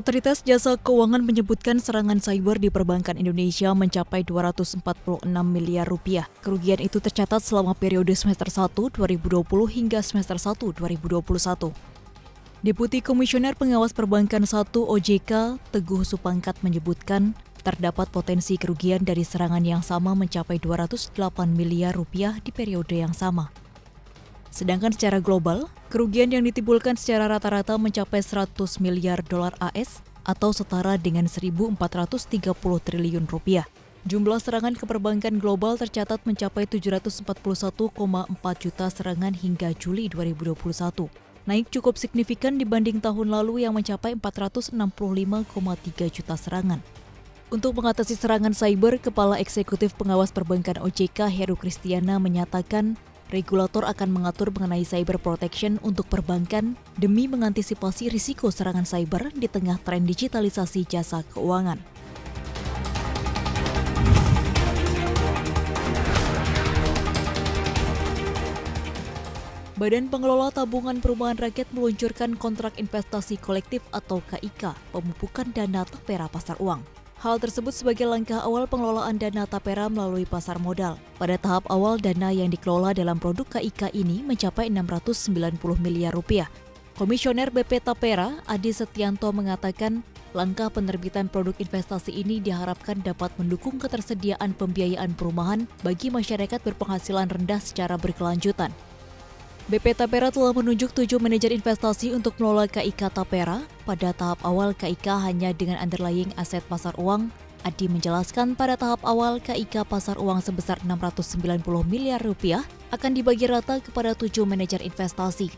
Otoritas Jasa Keuangan menyebutkan serangan cyber di perbankan Indonesia mencapai 246 miliar rupiah. Kerugian itu tercatat selama periode semester 1 2020 hingga semester 1 2021. Deputi Komisioner Pengawas Perbankan 1 OJK, Teguh Supangkat menyebutkan terdapat potensi kerugian dari serangan yang sama mencapai 208 miliar rupiah di periode yang sama. Sedangkan secara global, kerugian yang ditimbulkan secara rata-rata mencapai 100 miliar dolar AS atau setara dengan 1.430 triliun rupiah. Jumlah serangan ke perbankan global tercatat mencapai 741,4 juta serangan hingga Juli 2021. Naik cukup signifikan dibanding tahun lalu yang mencapai 465,3 juta serangan. Untuk mengatasi serangan cyber, Kepala Eksekutif Pengawas Perbankan OJK Heru Kristiana menyatakan regulator akan mengatur mengenai cyber protection untuk perbankan demi mengantisipasi risiko serangan cyber di tengah tren digitalisasi jasa keuangan. Badan Pengelola Tabungan Perumahan Rakyat meluncurkan kontrak investasi kolektif atau KIK, pemupukan dana Tapera Pasar Uang. Hal tersebut sebagai langkah awal pengelolaan dana Tapera melalui pasar modal. Pada tahap awal, dana yang dikelola dalam produk KIK ini mencapai 690 miliar rupiah. Komisioner BP Tapera, Adi Setianto mengatakan, langkah penerbitan produk investasi ini diharapkan dapat mendukung ketersediaan pembiayaan perumahan bagi masyarakat berpenghasilan rendah secara berkelanjutan. BP Tapera telah menunjuk 7 manajer investasi untuk mengelola KIK Tapera. Pada tahap awal KIK hanya dengan underlying aset pasar uang. Adi menjelaskan pada tahap awal KIK pasar uang sebesar 690 miliar rupiah akan dibagi rata kepada 7 manajer investasi.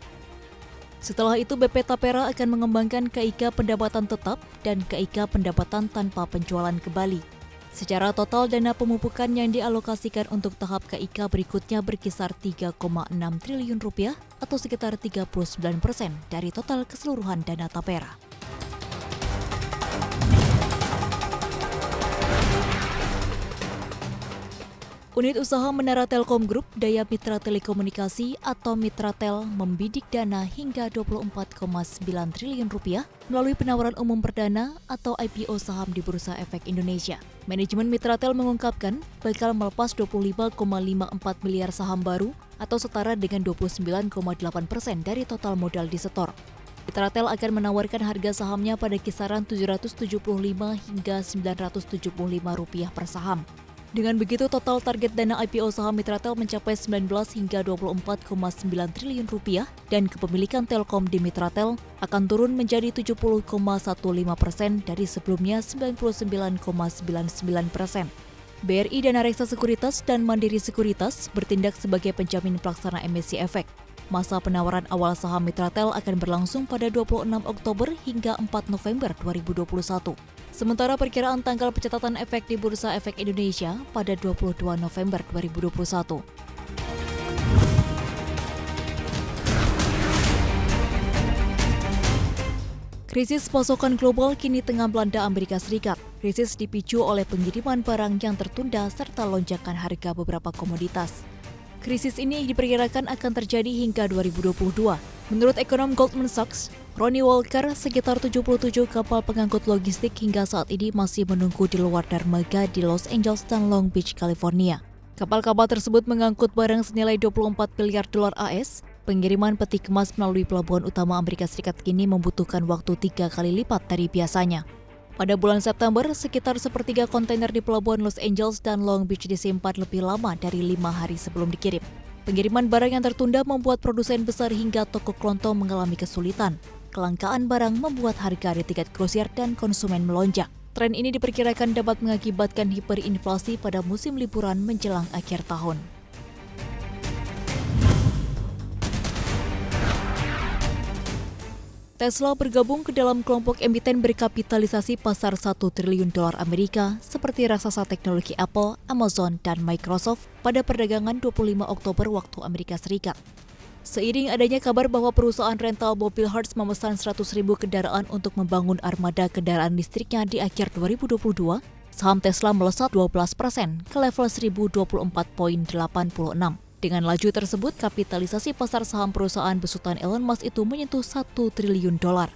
Setelah itu BP Tapera akan mengembangkan KIK pendapatan tetap dan KIK pendapatan tanpa penjualan kembali. Secara total, dana pemupukan yang dialokasikan untuk tahap KIK berikutnya berkisar 3,6 triliun rupiah atau sekitar 39% dari total keseluruhan dana Tapera. Unit Usaha Menara Telkom Group Daya Mitra Telekomunikasi atau Mitratel membidik dana hingga 24,9 triliun rupiah melalui penawaran umum perdana atau IPO saham di Bursa Efek Indonesia. Manajemen Mitratel mengungkapkan bakal melepas 25,54 miliar saham baru atau setara dengan 29,8% dari total modal disetor. Mitratel akan menawarkan harga sahamnya pada kisaran 775 hingga 975 rupiah per saham. Dengan begitu, total target dana IPO saham Mitratel mencapai 19 hingga 24,9 triliun rupiah dan kepemilikan Telkom di Mitratel akan turun menjadi 70,15% dari sebelumnya 99,99%. BRI Dana Reksa Sekuritas dan Mandiri Sekuritas bertindak sebagai penjamin pelaksana emisi efek. Masa penawaran awal saham Mitratel akan berlangsung pada 26 Oktober hingga 4 November 2021. Sementara perkiraan tanggal pencatatan efek di Bursa Efek Indonesia pada 22 November 2021. Krisis pasokan global kini tengah melanda Amerika Serikat. Krisis dipicu oleh pengiriman barang yang tertunda serta lonjakan harga beberapa komoditas. Krisis ini diperkirakan akan terjadi hingga 2022. Menurut ekonom Goldman Sachs, Ronnie Walker, sekitar 77 kapal pengangkut logistik hingga saat ini masih menunggu di luar dermaga di Los Angeles dan Long Beach, California. Kapal-kapal tersebut mengangkut barang senilai 24 miliar dolar AS. Pengiriman peti kemas melalui pelabuhan utama Amerika Serikat kini membutuhkan waktu 3 kali lipat dari biasanya. Pada bulan September, sekitar sepertiga kontainer di pelabuhan Los Angeles dan Long Beach disimpan lebih lama dari 5 hari sebelum dikirim. Pengiriman barang yang tertunda membuat produsen besar hingga toko kelontong mengalami kesulitan. Kelangkaan barang membuat harga di tingkat grosir dan konsumen melonjak. Tren ini diperkirakan dapat mengakibatkan hiperinflasi pada musim liburan menjelang akhir tahun. Tesla bergabung ke dalam kelompok emiten berkapitalisasi pasar 1 triliun dolar Amerika seperti raksasa teknologi Apple, Amazon, dan Microsoft pada perdagangan 25 Oktober waktu Amerika Serikat. Seiring adanya kabar bahwa perusahaan rental mobil Hertz memesan 100.000 kendaraan untuk membangun armada kendaraan listriknya di akhir 2022, saham Tesla melesat 12% ke level 1024,86. Dengan laju tersebut, kapitalisasi pasar saham perusahaan besutan Elon Musk itu menyentuh 1 triliun dolar.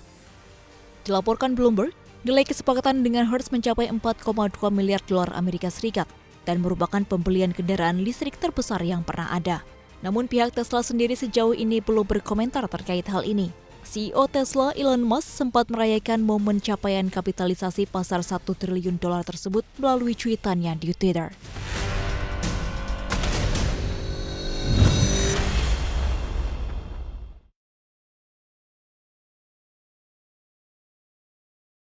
Dilaporkan Bloomberg, nilai kesepakatan dengan Hertz mencapai 4,2 miliar dolar Amerika Serikat dan merupakan pembelian kendaraan listrik terbesar yang pernah ada. Namun pihak Tesla sendiri sejauh ini belum berkomentar terkait hal ini. CEO Tesla Elon Musk sempat merayakan momen capaian kapitalisasi pasar $1 triliun tersebut melalui cuitannya di Twitter.